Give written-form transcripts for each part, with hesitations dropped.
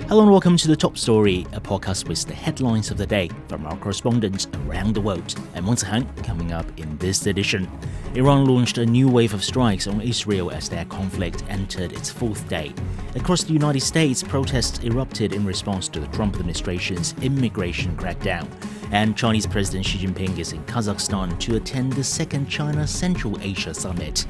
Hello and welcome to The Top Story, a podcast with the headlines of the day from our correspondents around the world. I'm Wang Zihan. Coming up in this edition, Iran launched a new wave of strikes on Israel as their conflict entered its fourth day. Across the United States, protests erupted in response to the Trump administration's immigration crackdown. And Chinese President Xi Jinping is in Kazakhstan to attend the second China-Central Asia Summit.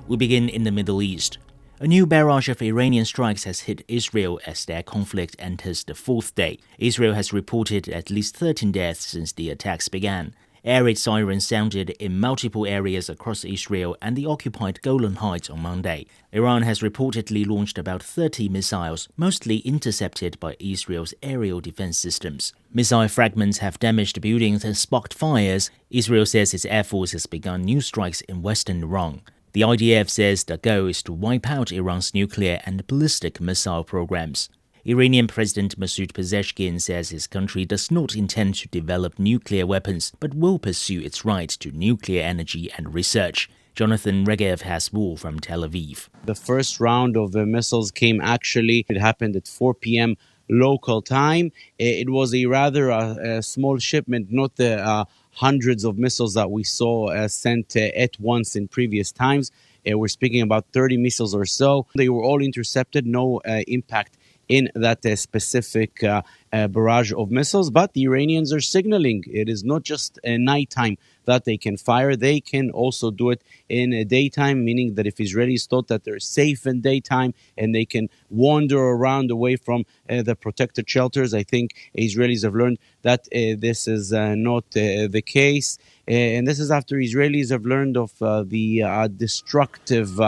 We begin in the Middle East. A new barrage of Iranian strikes has hit Israel as their conflict enters the fourth day. Israel has reported at least 13 deaths since the attacks began. Air raid sirens sounded in multiple areas across Israel and the occupied Golan Heights on Monday. Iran has reportedly launched about 30 missiles, mostly intercepted by Israel's aerial defense systems. Missile fragments have damaged buildings and sparked fires. Israel says its air force has begun new strikes in western Iran. The IDF says the goal is to wipe out Iran's nuclear and ballistic missile programs. Iranian President Masoud Pezeshkian says his country does not intend to develop nuclear weapons, but will pursue its right to nuclear energy and research. Jonathan Regev has more from Tel Aviv. The first round of missiles it happened at 4 p.m. local time. It was a rather small shipment, not the hundreds of missiles that we saw sent at once in previous times. We're speaking about 30 missiles or so. They were all intercepted, no impact in that specific barrage of missiles. But the Iranians are signaling it is not just nighttime that they can fire. They can also do it in daytime, meaning that if Israelis thought that they're safe in daytime and they can wander around away from the protected shelters, I think Israelis have learned that this is not the case. And this is after Israelis have learned of the destructive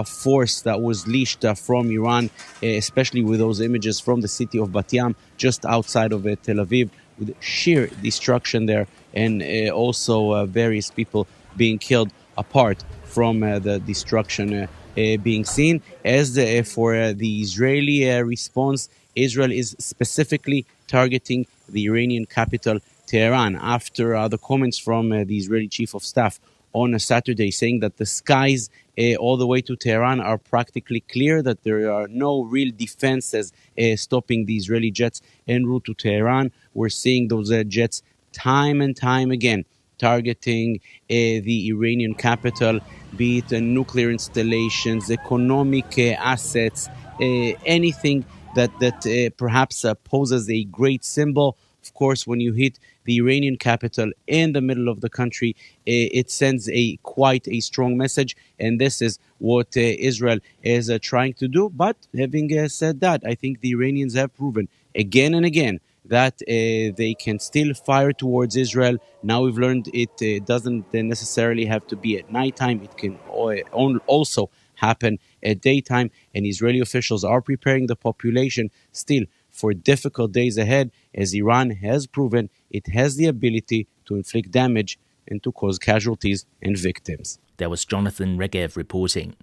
force that was leashed from Iran, especially with those images from the city of Bat Yam, just outside of Tel Aviv, with sheer destruction there, and also various people being killed apart from the destruction being seen. As for the Israeli response, Israel is specifically targeting the Iranian capital, Tehran, after the comments from the Israeli chief of staff on a Saturday, saying that the skies all the way to Tehran are practically clear, that there are no real defenses stopping the Israeli jets en route to Tehran. We're seeing those jets time and time again targeting the Iranian capital, be it nuclear installations, economic assets, anything that perhaps poses a great symbol. Of course, when you hit the Iranian capital in the middle of the country, it sends quite a strong message, and this is what Israel is trying to do. But having said that, I think the Iranians have proven again and again that they can still fire towards Israel. Now we've learned it doesn't necessarily have to be at nighttime. It can also happen at daytime, and Israeli officials are preparing the population still for difficult days ahead, as Iran has proven it has the ability to inflict damage and to cause casualties and victims. That was Jonathan Regev reporting.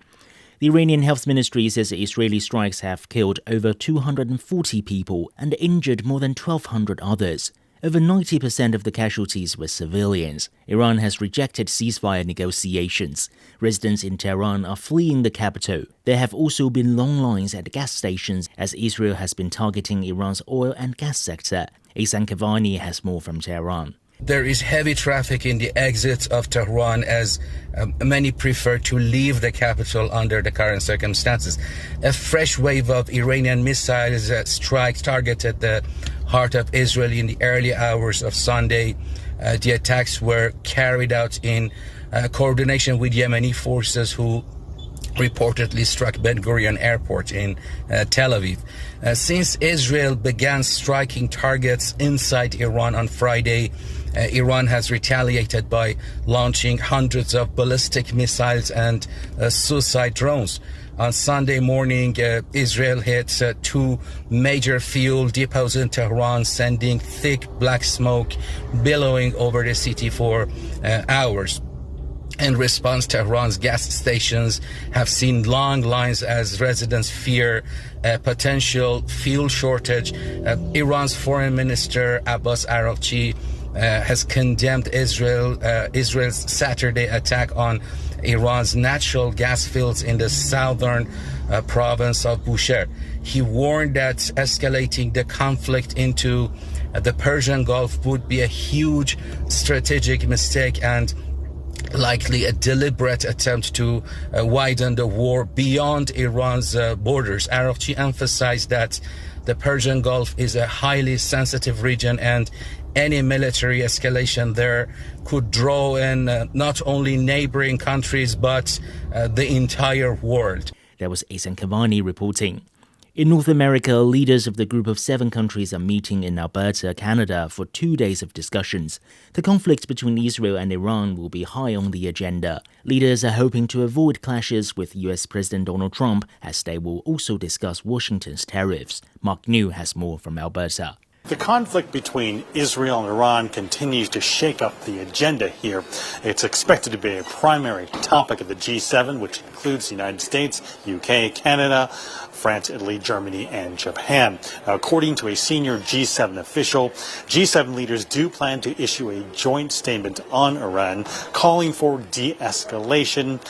The Iranian Health Ministry says Israeli strikes have killed over 240 people and injured more than 1,200 others. Over 90% of the casualties were civilians. Iran has rejected ceasefire negotiations. Residents in Tehran are fleeing the capital. There have also been long lines at gas stations as Israel has been targeting Iran's oil and gas sector. Ihsan Kavani has more from Tehran. There is heavy traffic in the exits of Tehran as many prefer to leave the capital under the current circumstances. A fresh wave of Iranian missiles strikes targeted the heart of Israel in the early hours of Sunday. The attacks were carried out in coordination with Yemeni forces who reportedly struck Ben Gurion Airport in Tel Aviv. Since Israel began striking targets inside Iran on Friday, Iran has retaliated by launching hundreds of ballistic missiles and suicide drones. On Sunday morning, Israel hit two major fuel depots in Tehran, sending thick black smoke billowing over the city for hours. In response, Tehran's gas stations have seen long lines as residents fear a potential fuel shortage. Iran's Foreign Minister Abbas Araghchi has condemned Israel's Saturday attack on Iran's natural gas fields in the southern province of Bushehr. He warned that escalating the conflict into the Persian Gulf would be a huge strategic mistake and likely a deliberate attempt to widen the war beyond Iran's borders. Arafchi emphasized that the Persian Gulf is a highly sensitive region and any military escalation there could draw in not only neighboring countries but the entire world. That was Ehsan Kavani reporting. In North America, leaders of the group of 7 countries are meeting in Alberta, Canada, for 2 days of discussions. The conflict between Israel and Iran will be high on the agenda. Leaders are hoping to avoid clashes with US President Donald Trump, as they will also discuss Washington's tariffs. Mark New has more from Alberta. The conflict between Israel and Iran continues to shake up the agenda here. It's expected to be a primary topic of the G7, which includes the United States, UK, Canada, France, Italy, Germany, and Japan. Now, according to a senior G7 official, G7 leaders do plan to issue a joint statement on Iran, calling for de-escalation.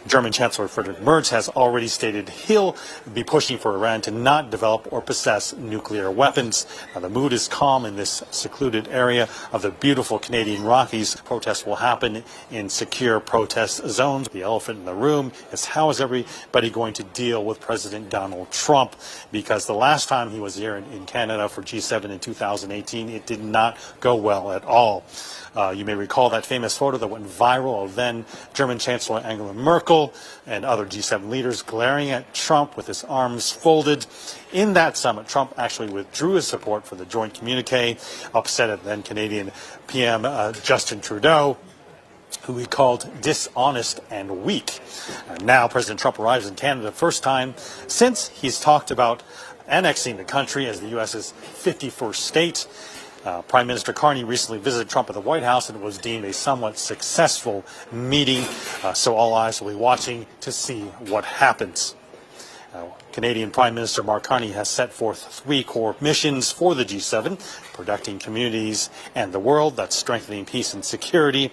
German Chancellor Friedrich Merz has already stated he'll be pushing for Iran to not develop or possess nuclear weapons. Now, the mood is calm in this secluded area of the beautiful Canadian Rockies. Protests will happen in secure protest zones. The elephant in the room is how is everybody going to deal with President Donald Trump? Because the last time he was here in Canada for G7 in 2018, it did not go well at all. You may recall that famous photo that went viral of then German Chancellor Angela Merkel and other G7 leaders glaring at Trump with his arms folded. In that summit, Trump actually withdrew his support for the joint communique, upset at then Canadian PM Justin Trudeau, who he called dishonest and weak. Now President Trump arrives in Canada the first time since he's talked about annexing the country as the U.S.'s 51st state. Prime Minister Carney recently visited Trump at the White House and it was deemed a somewhat successful meeting, so all eyes will be watching to see what happens. Canadian Prime Minister Mark Carney has set forth 3 core missions for the G7, protecting communities and the world, that's strengthening peace and security,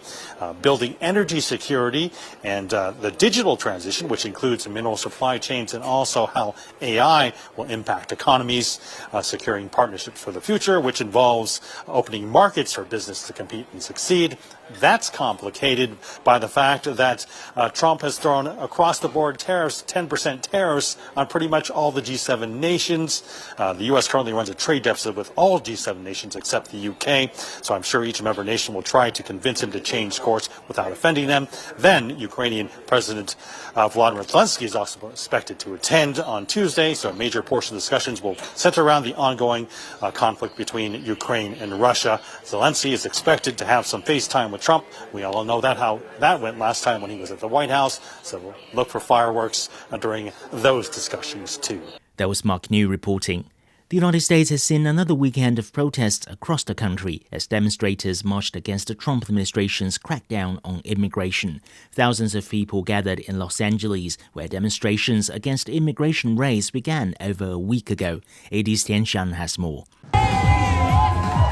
building energy security, and the digital transition, which includes mineral supply chains and also how AI will impact economies, securing partnerships for the future, which involves opening markets for business to compete and succeed. That's complicated by the fact that Trump has thrown across-the-board tariffs, 10% tariffs on pretty much all the G7 nations. The U.S. currently runs a trade deficit with all G7 nations except the UK, so I'm sure each member nation will try to convince him to change course without offending them. Then Ukrainian President Volodymyr Zelensky is also expected to attend on Tuesday, so a major portion of the discussions will center around the ongoing conflict between Ukraine and Russia. Zelensky is expected to have some FaceTime with Trump. We all know how that went last time when he was at the White House, so we'll look for fireworks during those discussions too. That was Mark New reporting. The United States has seen another weekend of protests across the country as demonstrators marched against the Trump administration's crackdown on immigration. Thousands of people gathered in Los Angeles, where demonstrations against immigration raids began over a week ago. AD's Tian Shan has more.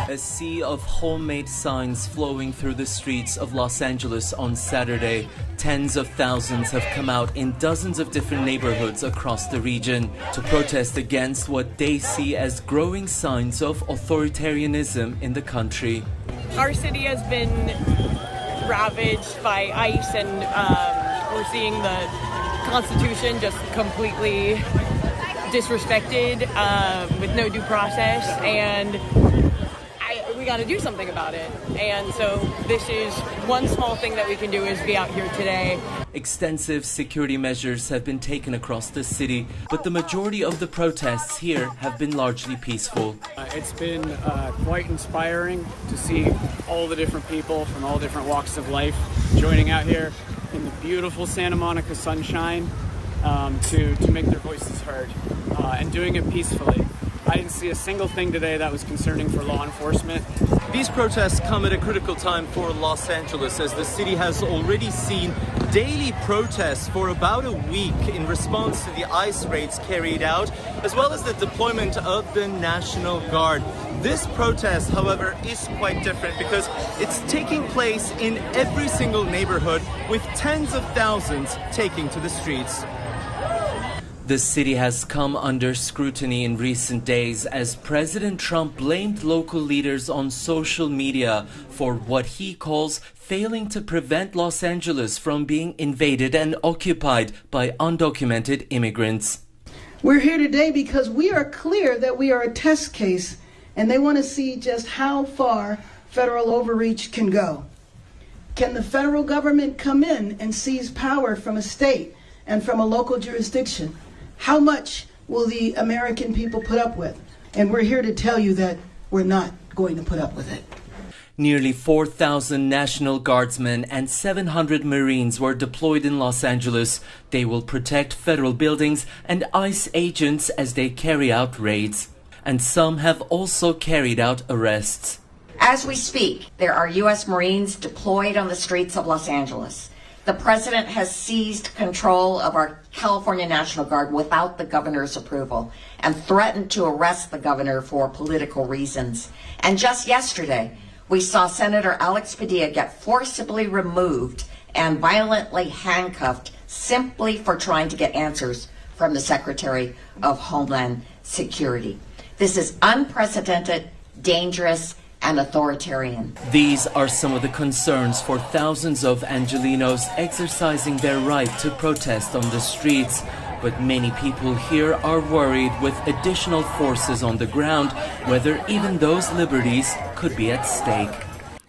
A sea of homemade signs flowing through the streets of Los Angeles on Saturday. Tens of thousands have come out in dozens of different neighborhoods across the region to protest against what they see as growing signs of authoritarianism in the country. Our city has been ravaged by ICE and we're seeing the Constitution just completely disrespected with no due process, and we got to do something about it. And so this is one small thing that we can do, is be out here today. Extensive security measures have been taken across the city, but the majority of the protests here have been largely peaceful. It's been quite inspiring to see all the different people from all different walks of life joining out here in the beautiful Santa Monica sunshine to make their voices heard and doing it peacefully. I didn't see a single thing today that was concerning for law enforcement. These protests come at a critical time for Los Angeles, as the city has already seen daily protests for about a week in response to the ICE raids carried out, as well as the deployment of the National Guard. This protest, however, is quite different because it's taking place in every single neighborhood, with tens of thousands taking to the streets. The city has come under scrutiny in recent days as President Trump blamed local leaders on social media for what he calls failing to prevent Los Angeles from being invaded and occupied by undocumented immigrants. We're here today because we are clear that we are a test case, and they want to see just how far federal overreach can go. Can the federal government come in and seize power from a state and from a local jurisdiction? How much will the American people put up with? And we're here to tell you that we're not going to put up with it. Nearly 4,000 National Guardsmen and 700 Marines were deployed in Los Angeles. They will protect federal buildings and ICE agents as they carry out raids. And some have also carried out arrests. As we speak, there are U.S. Marines deployed on the streets of Los Angeles. The president has seized control of our California National Guard without the governor's approval and threatened to arrest the governor for political reasons. And just yesterday, we saw Senator Alex Padilla get forcibly removed and violently handcuffed simply for trying to get answers from the Secretary of Homeland Security. This is unprecedented, dangerous, and authoritarian. These are some of the concerns for thousands of Angelenos exercising their right to protest on the streets. But many people here are worried with additional forces on the ground, whether even those liberties could be at stake.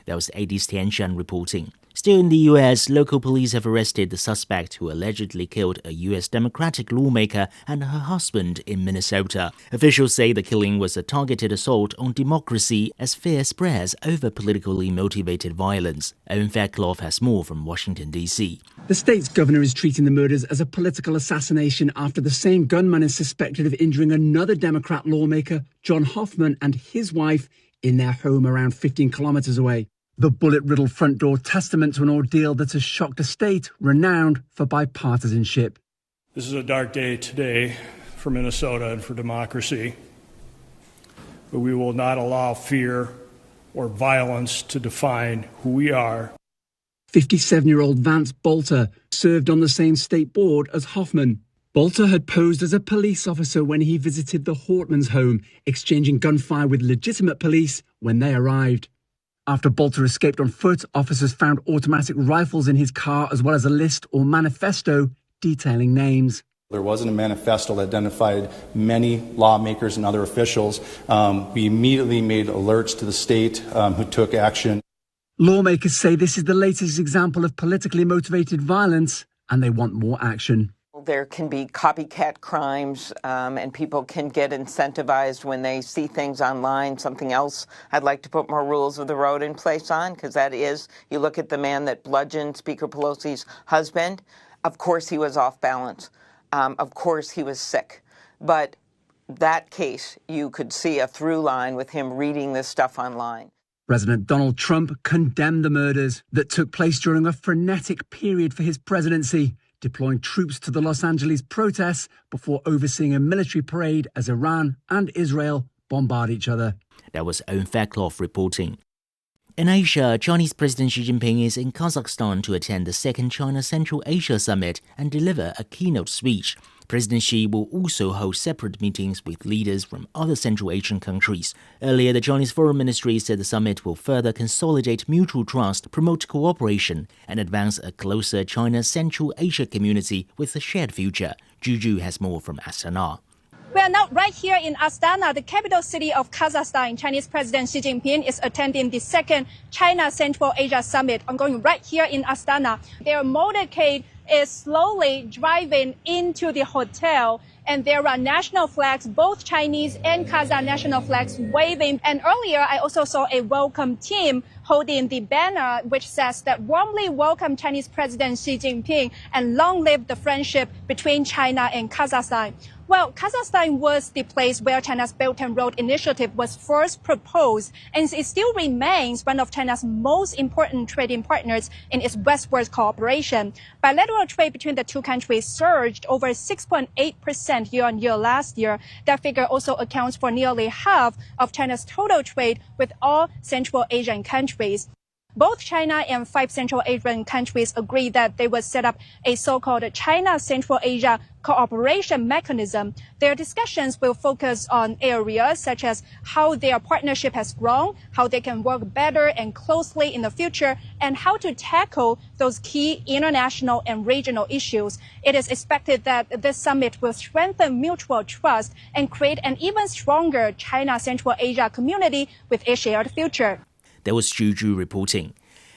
That was AD's Tianshan reporting. Still in the US, local police have arrested the suspect who allegedly killed a US Democratic lawmaker and her husband in Minnesota. Officials say the killing was a targeted assault on democracy as fear spreads over politically motivated violence. Owen Fairclough has more from Washington, D.C. The state's governor is treating the murders as a political assassination after the same gunman is suspected of injuring another Democrat lawmaker, John Hoffman, and his wife in their home around 15 kilometers away. The bullet-riddled front door testament to an ordeal that has shocked a state renowned for bipartisanship. This is a dark day today for Minnesota and for democracy, but we will not allow fear or violence to define who we are. 57-year-old Vance Bolter served on the same state board as Hoffman. Bolter had posed as a police officer when he visited the Hortmans' home, exchanging gunfire with legitimate police when they arrived. After Bolter escaped on foot, officers found automatic rifles in his car as well as a list or manifesto detailing names. There wasn't a manifesto that identified many lawmakers and other officials. We immediately made alerts to the state who took action. Lawmakers say this is the latest example of politically motivated violence and they want more action. There can be copycat crimes and people can get incentivized when they see things online. Something else I'd like to put more rules of the road in place on, because that is, you look at the man that bludgeoned Speaker Pelosi's husband. Of course he was off balance. Of course he was sick. But that case, you could see a through line with him reading this stuff online. President Donald Trump condemned the murders that took place during a frenetic period for his presidency, deploying troops to the Los Angeles protests before overseeing a military parade as Iran and Israel bombard each other. That was Owen Fairclough reporting. In Asia, Chinese President Xi Jinping is in Kazakhstan to attend the second China Central Asia Summit and deliver a keynote speech. President Xi will also hold separate meetings with leaders from other Central Asian countries. Earlier, the Chinese Foreign Ministry said the summit will further consolidate mutual trust, promote cooperation, and advance a closer China-Central Asia community with a shared future. Juju has more from Astana. We are now right here in Astana, the capital city of Kazakhstan. Chinese President Xi Jinping is attending the second China Central Asia Summit ongoing right here in Astana. Their motorcade is slowly driving into the hotel, and there are national flags, both Chinese and Kazakh national flags waving. And earlier, I also saw a welcome team holding the banner which says that warmly welcome Chinese President Xi Jinping and long live the friendship between China and Kazakhstan. Well, Kazakhstan was the place where China's Belt and Road Initiative was first proposed, and it still remains one of China's most important trading partners in its westward cooperation. Bilateral trade between the two countries surged over 6.8% year-on-year last year. That figure also accounts for nearly half of China's total trade with all Central Asian countries. Both China and 5 Central Asian countries agreed that they would set up a so-called China-Central Asia cooperation mechanism. Their discussions will focus on areas such as how their partnership has grown, how they can work better and closely in the future, and how to tackle those key international and regional issues. It is expected that this summit will strengthen mutual trust and create an even stronger China-Central Asia community with a shared future. There was Juju reporting.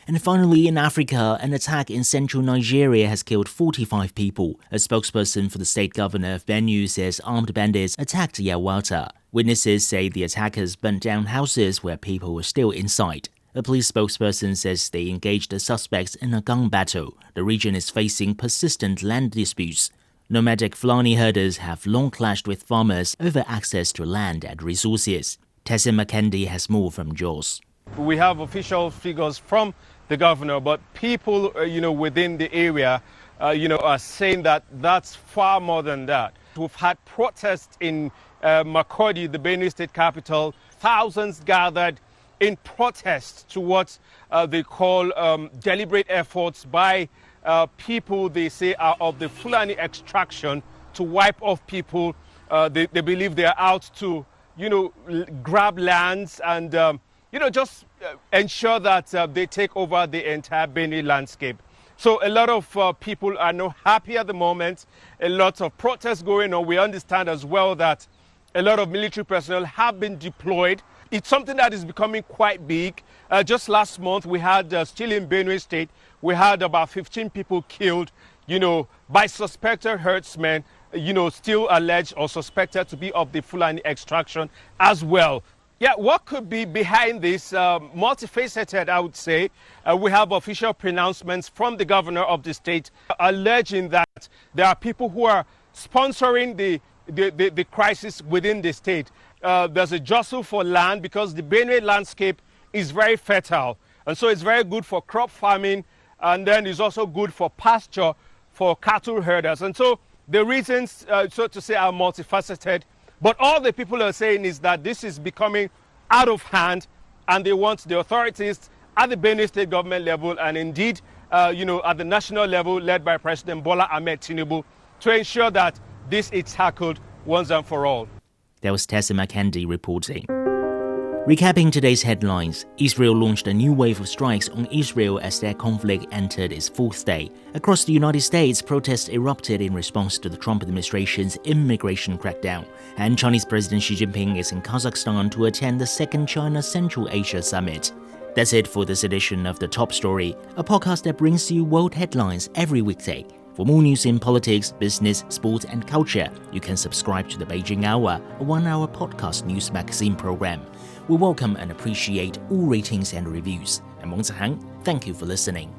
And finally, in Africa, an attack in central Nigeria has killed 45 people. A spokesperson for the state governor of Benue says armed bandits attacked Yawata. Witnesses say the attackers burnt down houses where people were still inside. A police spokesperson says they engaged the suspects in a gun battle. The region is facing persistent land disputes. Nomadic Fulani herders have long clashed with farmers over access to land and resources. Tessin McKendy has more from Jos. We have official figures from the governor, but people, within the area, are saying that that's far more than that. We've had protests in Makurdi, the Benue state capital. Thousands gathered in protest to what they call deliberate efforts by people they say are of the Fulani extraction to wipe off people. They believe they are out to, grab lands and just ensure that they take over the entire Benue landscape. So a lot of people are not happy at the moment. A lot of protests going on. We understand as well that a lot of military personnel have been deployed. It's something that is becoming quite big. Just last month, we had, still in Benue State, we had about 15 people killed, by suspected herdsmen, still alleged or suspected to be of the Fulani extraction as well. Yeah, what could be behind this? Multifaceted, I would say. We have official pronouncements from the governor of the state alleging that there are people who are sponsoring the crisis within the state. There's a jostle for land because the Benue landscape is very fertile. And so it's very good for crop farming, and then it's also good for pasture for cattle herders. And so the reasons, so to say, are multifaceted. But all the people are saying is that this is becoming out of hand, and they want the authorities at the Benue state government level and indeed, at the national level led by President Bola Ahmed Tinubu to ensure that this is tackled once and for all. That was Tessin McKendy reporting. Recapping today's headlines, Israel launched a new wave of strikes on Israel as their conflict entered its fourth day. Across the United States, protests erupted in response to the Trump administration's immigration crackdown. And Chinese President Xi Jinping is in Kazakhstan to attend the second China-Central Asia Summit. That's it for this edition of The Top Story, a podcast that brings you world headlines every weekday. For more news in politics, business, sport and culture, you can subscribe to the Beijing Hour, a one-hour podcast news magazine program. We welcome and appreciate all ratings and reviews. I'm Wang Zihang. Thank you for listening.